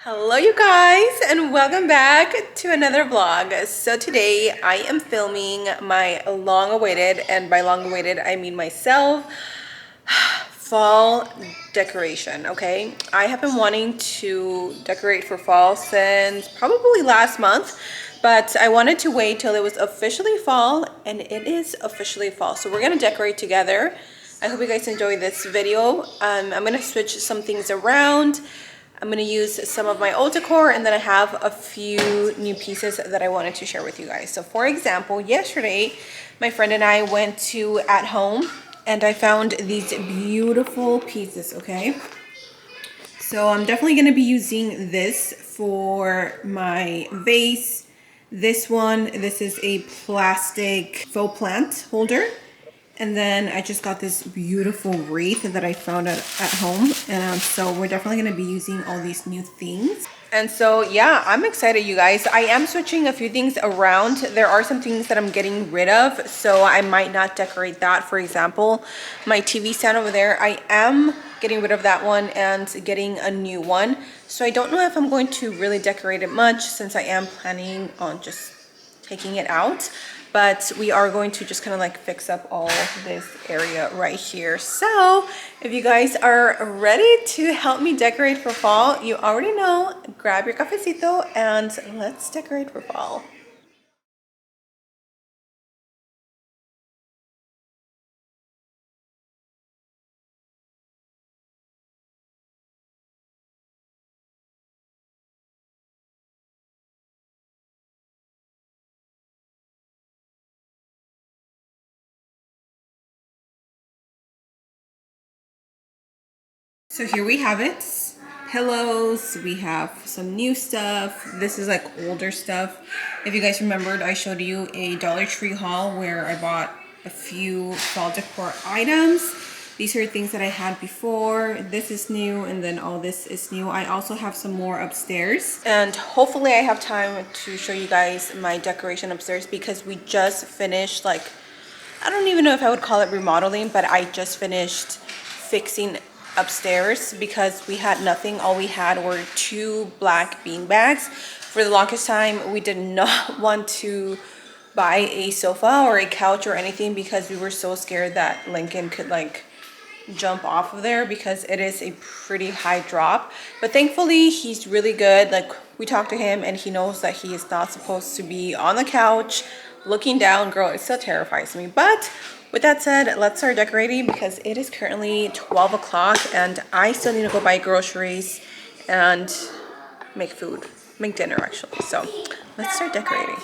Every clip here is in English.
Hello you guys, and welcome back to another vlog. So today I am filming my long-awaited, and by long-awaited I mean myself, fall decoration. Okay, I have been wanting to decorate for fall since probably last month, but I wanted to wait till it was officially fall, and it is officially fall. So we're gonna decorate together. I hope you guys enjoy this video. I'm gonna switch some things around. I'm gonna use some of my old decor, and then I have a few new pieces that I wanted to share with you guys. So for example, yesterday, my friend and I went to At Home and I found these beautiful pieces, okay? So I'm definitely gonna be using this for my vase. This is a plastic faux plant holder. And then I just got this beautiful wreath that I found at home. And so we're definitely going to be using all these new things. And so, yeah, I'm excited, you guys. I am switching a few things around. There are some things that I'm getting rid of, so I might not decorate that. For example, my TV stand over there, I am getting rid of that one and getting a new one. So I don't know if I'm going to really decorate it much, since I am planning on just taking it out. But we are going to just kind of like fix up all this area right here. So if you guys are ready to help me decorate for fall, you already know, grab your cafecito and let's decorate for fall. So here we have it. Pillows, we have some new stuff. This is like older stuff. If you guys remembered, I showed you a Dollar Tree haul where I bought a few fall decor items. These are things that I had before. This is new, and then all this is new. I also have some more upstairs. And hopefully I have time to show you guys my decoration upstairs, because we just finished, like, I don't even know if I would call it remodeling, but I just finished fixing upstairs because we had nothing. All we had were 2 black bean bags. For the longest time, we did not want to buy a sofa or a couch or anything because we were so scared that Lincoln could like jump off of there, because it is a pretty high drop. But thankfully he's really good. Like, we talked to him and he knows that he is not supposed to be on the couch looking down. Girl, it still terrifies me. But with that said, let's start decorating, because it is currently 12 o'clock and I still need to go buy groceries and make dinner actually. So let's start decorating.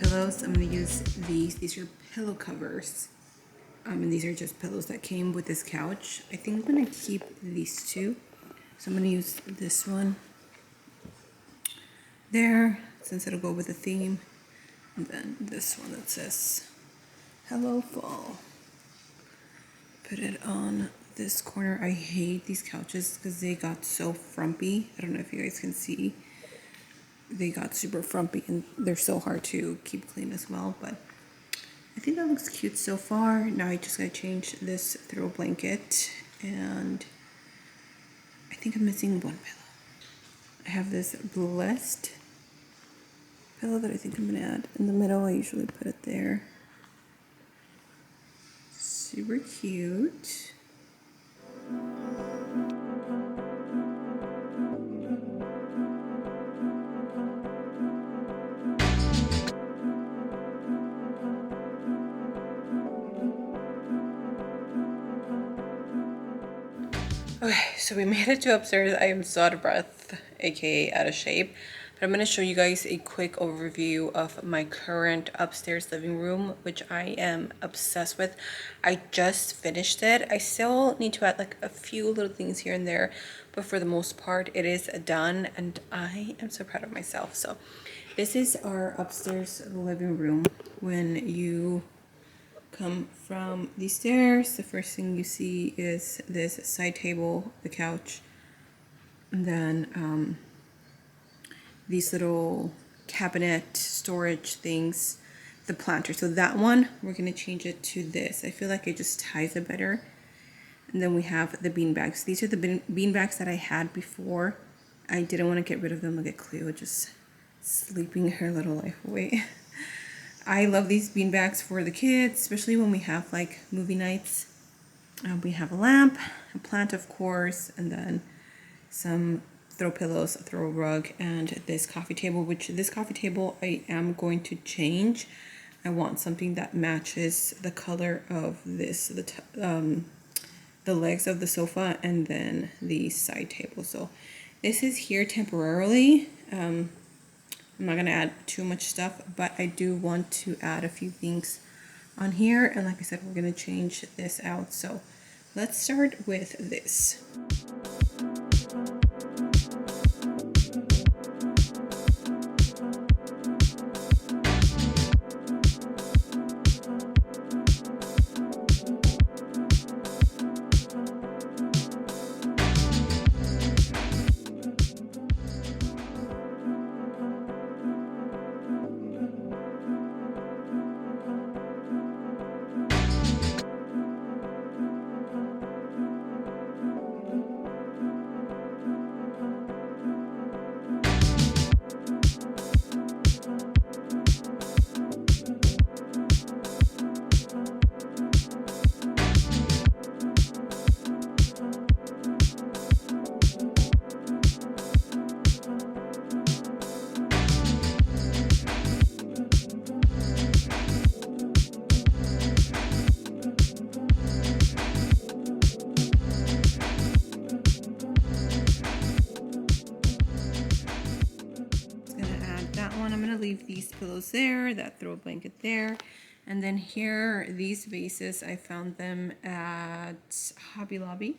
pillows, I'm going to use these. These are pillow covers. And these are just pillows that came with this couch. I think I'm going to keep these two. So I'm going to use this one there, since it'll go with the theme. And then this one that says, Hello Fall. Put it on this corner. I hate these couches because they got so frumpy. I don't know if you guys can see. They got super frumpy and they're so hard to keep clean as well. But I think that looks cute so far. Now I just gotta change this throw blanket, and I think I'm missing one pillow. I have this blessed pillow that I think I'm gonna add in the middle. I usually put it there. Super cute. Okay, so we made it to upstairs. I am so out of breath, aka out of shape. But I'm going to show you guys a quick overview of my current upstairs living room, which I am obsessed with. I just finished it. I still need to add like a few little things here and there, but for the most part, it is done, and I am so proud of myself. So this is our upstairs living room. When you come from the stairs, the first thing you see is this side table, the couch, and then these little cabinet storage things, the planter. So that one, we're gonna change it to this. I feel like it just ties it better. And then we have the bean bags. These are the bean bags that I had before. I didn't want to get rid of them. Look at Cleo just sleeping her little life away. I love these bean bags for the kids, especially when we have like movie nights. We have a lamp, a plant of course, and then some throw pillows, a throw rug, and this coffee table, which this coffee table I am going to change. I want something that matches the color of this, the legs of the sofa, and then the side table. So this is here temporarily. I'm not gonna add too much stuff, but I do want to add a few things on here. And like I said, we're gonna change this out. So let's start with this. Leave these pillows there, that throw blanket there, and then here these vases, I found them at Hobby Lobby.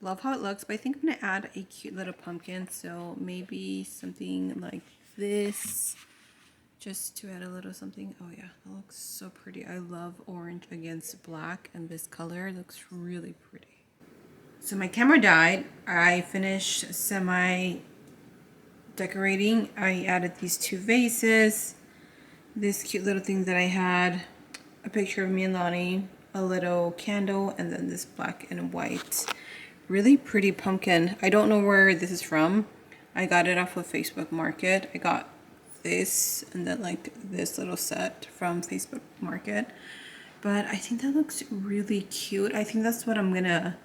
Love how it looks, but I think I'm gonna add a cute little pumpkin, so maybe something like this, just to add a little something. Oh yeah, that looks so pretty. I love orange against black, and this color looks really pretty. So my camera died. I finished semi decorating. I added these two vases, this cute little thing that I had, a picture of me and Lonnie, a little candle, and then this black and white really pretty pumpkin. I don't know where this is from. I got it off of Facebook Market. I got this and then like this little set from Facebook Market, but I think that looks really cute. I think that's what I'm gonna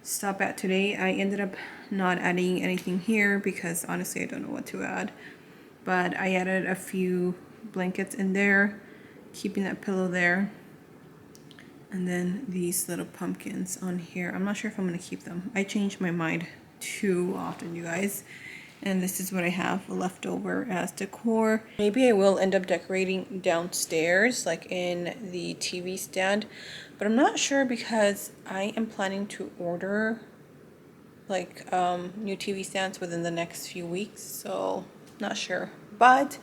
stop at today. I ended up not adding anything here because honestly I don't know what to add, but I added a few blankets in there, keeping that pillow there, and then these little pumpkins on here. I'm not sure if I'm gonna keep them. I change my mind too often, you guys. And this is what I have left over as decor. Maybe I will end up decorating downstairs, like in the TV stand, but I'm not sure because I am planning to order like new TV stands within the next few weeks, so not sure. But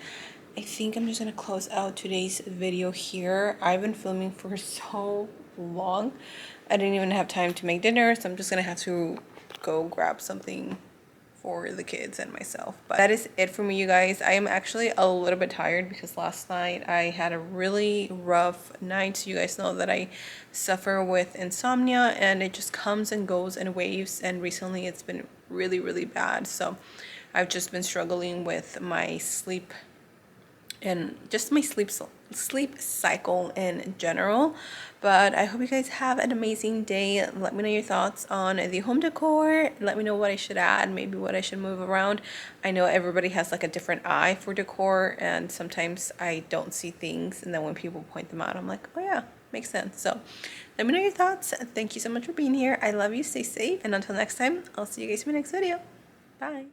I think I'm just gonna close out today's video here. I've been filming for so long. I didn't even have time to make dinner, so I'm just gonna have to go grab something for the kids and myself. But that is it for me, you guys. I am actually a little bit tired because last night I had a really rough night. So you guys know that I suffer with insomnia and it just comes and goes in waves, and recently it's been really, really bad. So I've just been struggling with my sleep and just my sleep cycle in general. But I hope you guys have an amazing day. Let me know your thoughts on the home decor. Let me know what I should add, maybe what I should move around. I know everybody has like a different eye for decor, and sometimes I don't see things, and then when people point them out, I'm like, oh yeah, makes sense. So let me know your thoughts. Thank you so much for being here. I love you. Stay safe, and until next time, I'll see you guys in my next video. Bye.